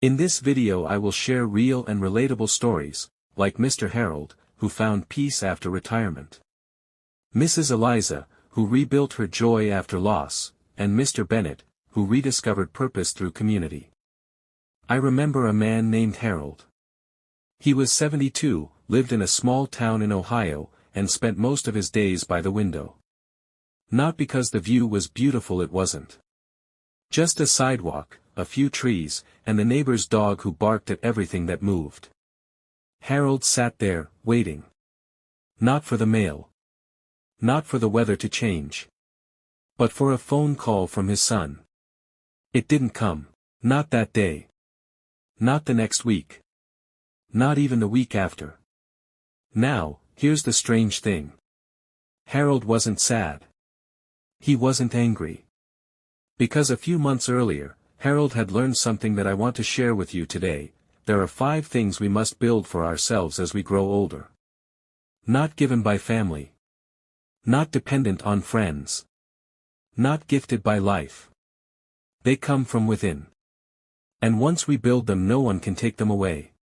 In this video I will share real and relatable stories, like Mr. Harold, who found peace after retirement. Mrs. Eliza, who rebuilt her joy after loss, and Mr. Bennett, who rediscovered purpose through community. I remember a man named Harold. He was 72, lived in a small town in Ohio, and spent most of his days by the window. Not because the view was beautiful, it wasn't. Just a sidewalk, a few trees, and the neighbor's dog who barked at everything that moved. Harold sat there, waiting. Not for the mail. Not for the weather to change. But for a phone call from his son. It didn't come. Not that day. Not the next week. Not even the week after. Now, here's the strange thing. Harold wasn't sad. He wasn't angry. Because a few months earlier, Harold had learned something that I want to share with you today. There are 5 things we must build for ourselves as we grow older. Not given by family. Not dependent on friends. Not gifted by life. They come from within. And once we build them, no one can take them away.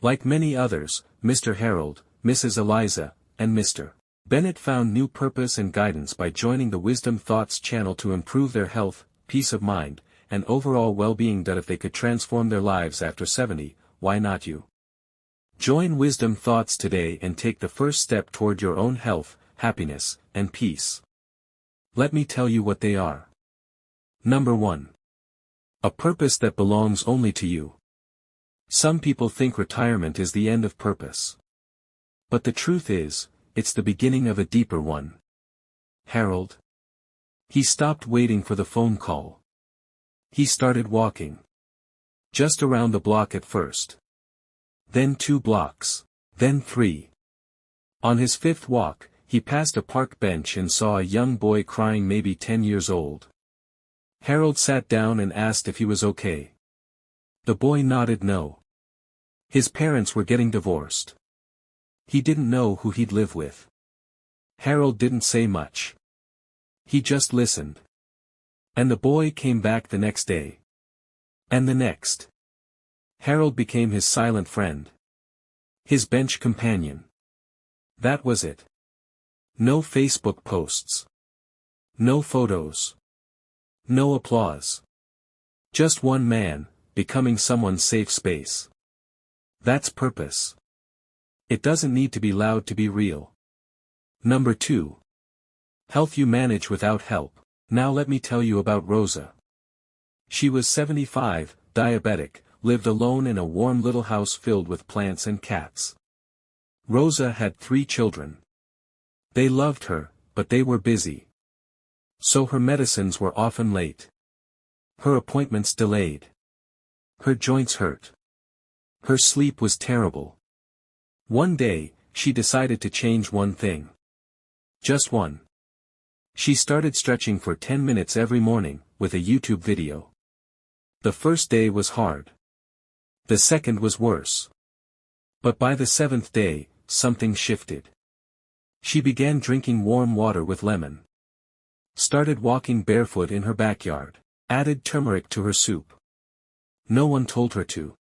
Like many others, Mr. Harold, Mrs. Eliza, and Mr. Bennett found new purpose and guidance by joining the Wisdom Thoughts channel to improve their health, peace of mind, and overall well-being. That if they could transform their lives after 70, why not you? Join Wisdom Thoughts today and take the first step toward your own health, happiness, and peace. Let me tell you what they are. Number 1. A purpose that belongs only to you. Some people think retirement is the end of purpose. But the truth is, it's the beginning of a deeper one. Harold. He stopped waiting for the phone call. He started walking. Just around the block at first. Then 2 blocks. Then 3. On his 5th walk, he passed a park bench and saw a young boy crying, maybe 10 years old. Harold sat down and asked if he was okay. The boy nodded no. His parents were getting divorced. He didn't know who he'd live with. Harold didn't say much. He just listened. And the boy came back the next day. And the next. Harold became his silent friend. His bench companion. That was it. No Facebook posts. No photos. No applause. Just one man, becoming someone's safe space. That's purpose. It doesn't need to be loud to be real. Number 2. Health you manage without help. Now let me tell you about Rosa. She was 75, diabetic, lived alone in a warm little house filled with plants and cats. Rosa had 3 children. They loved her, but they were busy. So her medicines were often late. Her appointments delayed. Her joints hurt. Her sleep was terrible. One day, she decided to change one thing. Just one. She started stretching for 10 minutes every morning, with a YouTube video. The first day was hard. The second was worse. But by the 7th day, something shifted. She began drinking warm water with lemon. Started walking barefoot in her backyard. Added turmeric to her soup. No one told her to.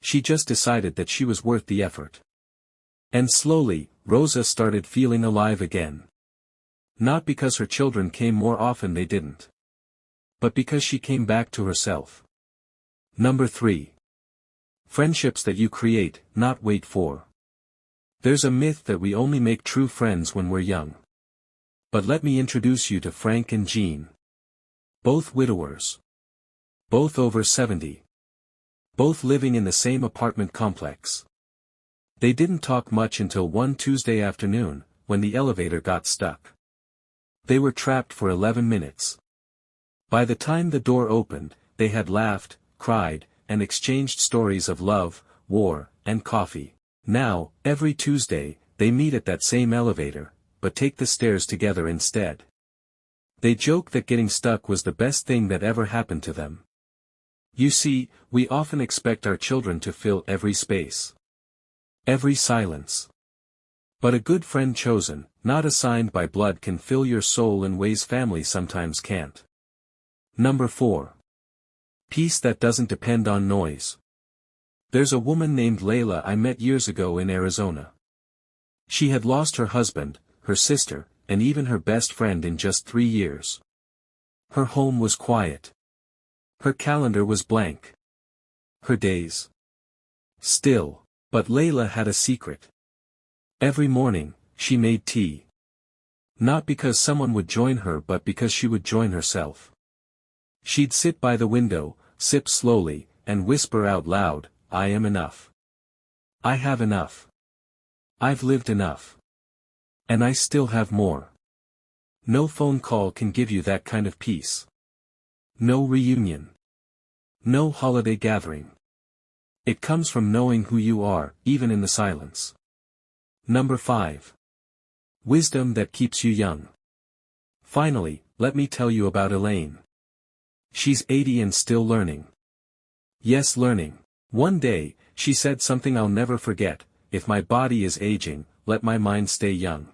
She just decided that she was worth the effort. And slowly, Rosa started feeling alive again. Not because her children came more often, they didn't. But because she came back to herself. Number 3. Friendships that you create, not wait for. There's a myth that we only make true friends when we're young. But let me introduce you to Frank and Jean. Both widowers. Both over 70. Both living in the same apartment complex. They didn't talk much until one Tuesday afternoon, when the elevator got stuck. They were trapped for 11 minutes. By the time the door opened, they had laughed, cried, and exchanged stories of love, war, and coffee. Now, every Tuesday, they meet at that same elevator, but take the stairs together instead. They joke that getting stuck was the best thing that ever happened to them. You see, we often expect our children to fill every space. Every silence. But a good friend chosen, not assigned by blood, can fill your soul in ways family sometimes can't. Number 4. Peace that doesn't depend on noise. There's a woman named Layla I met years ago in Arizona. She had lost her husband, her sister, and even her best friend in just 3 years. Her home was quiet. Her calendar was blank. Her days still. But Layla had a secret. Every morning, she made tea. Not because someone would join her but because she would join herself. She'd sit by the window, sip slowly, and whisper out loud, "I am enough. I have enough. I've lived enough. And I still have more." No phone call can give you that kind of peace. No reunion. No holiday gathering. It comes from knowing who you are, even in the silence. Number 5. Wisdom that keeps you young. Finally, let me tell you about Elaine. She's 80 and still learning. Yes, learning. One day, she said something I'll never forget: "If my body is aging, let my mind stay young."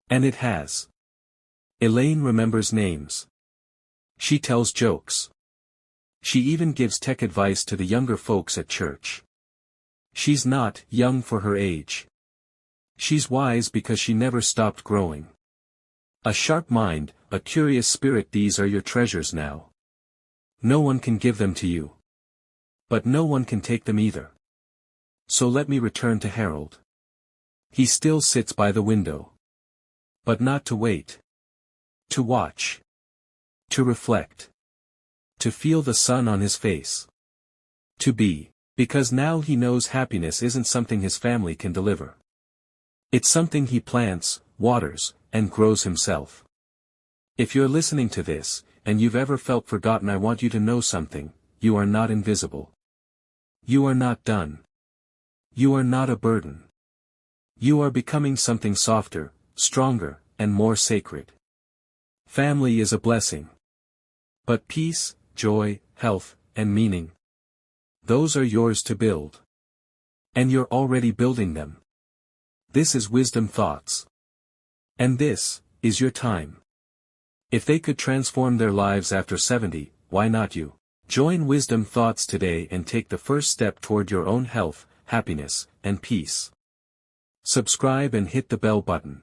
And it has. Elaine remembers names. She tells jokes. She even gives tech advice to the younger folks at church. She's not young for her age. She's wise because she never stopped growing. A sharp mind, a curious spirit, these are your treasures now. No one can give them to you. But no one can take them either. So let me return to Harold. He still sits by the window. But not to wait. To watch. To reflect. To feel the sun on his face. To be. Because now he knows happiness isn't something his family can deliver. It's something he plants, waters, and grows himself. If you're listening to this, and you've ever felt forgotten, I want you to know something: you are not invisible. You are not done. You are not a burden. You are becoming something softer, stronger, and more sacred. Family is a blessing. But peace, joy, health, and meaning, those are yours to build. And you're already building them. This is Wisdom Thoughts. And this is your time. If they could transform their lives after 70, why not you? Join Wisdom Thoughts today and take the first step toward your own health, happiness, and peace. Subscribe and hit the bell button.